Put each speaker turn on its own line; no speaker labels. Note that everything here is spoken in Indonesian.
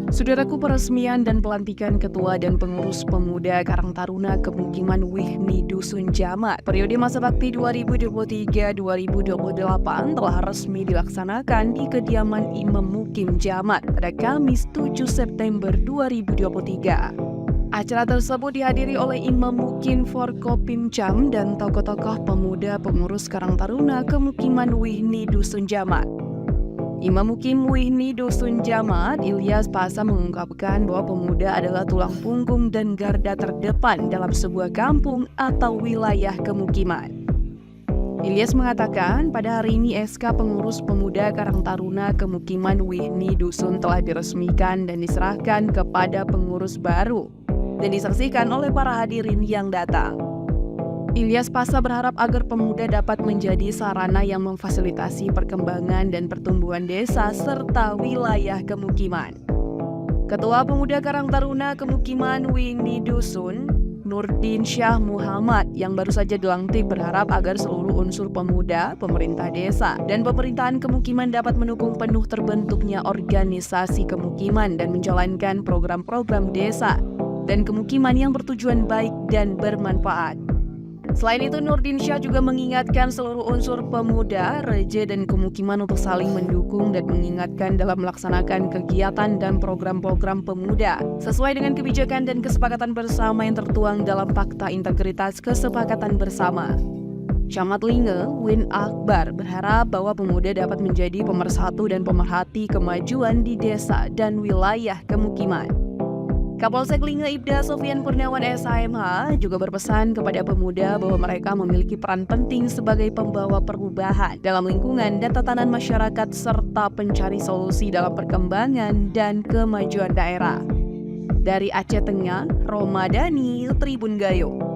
Saudaraku, peresmian dan pelantikan Ketua dan Pengurus Pemuda Karang Taruna Kemukiman Wihni Dusun Jamat periode masa bakti 2023-2028 telah resmi dilaksanakan di kediaman Imam Mukim Jamat pada Kamis 7 September 2023. Acara tersebut dihadiri oleh Imam Mukim Forkopimcam dan tokoh-tokoh pemuda pengurus Karang Taruna Kemukiman Wihni Dusun Jamat. Imam Mukim Wihni Dusun Jamat, Ilyas Pasa, mengungkapkan bahwa pemuda adalah tulang punggung dan garda terdepan dalam sebuah kampung atau wilayah kemukiman. Ilyas mengatakan pada hari ini SK Pengurus Pemuda Karang Taruna Kemukiman Wihni Dusun telah diresmikan dan diserahkan kepada pengurus baru dan disaksikan oleh para hadirin yang datang. Ilyas Pasa berharap agar pemuda dapat menjadi sarana yang memfasilitasi perkembangan dan pertumbuhan desa serta wilayah kemukiman. Ketua Pemuda Karang Taruna Kemukiman Wihni Dusun, Nurdin Syah Muhammad, yang baru saja dilantik, berharap agar seluruh unsur pemuda, pemerintah desa, dan pemerintahan kemukiman dapat mendukung penuh terbentuknya organisasi kemukiman dan menjalankan program-program desa dan kemukiman yang bertujuan baik dan bermanfaat. Selain itu, Nurdin Syah juga mengingatkan seluruh unsur pemuda, reja, dan kemukiman untuk saling mendukung dan mengingatkan dalam melaksanakan kegiatan dan program-program pemuda sesuai dengan kebijakan dan kesepakatan bersama yang tertuang dalam Fakta Integritas Kesepakatan Bersama. Camat Linge, Win Akbar, berharap bahwa pemuda dapat menjadi pemersatu dan pemerhati kemajuan di desa dan wilayah kemukiman. Kapolsek Linge Ibda Sofian Kurniawan SHMH juga berpesan kepada pemuda bahwa mereka memiliki peran penting sebagai pembawa perubahan dalam lingkungan dan tatanan masyarakat serta pencari solusi dalam perkembangan dan kemajuan daerah. Dari Aceh Tengah, Romadani, Tribun Gayo.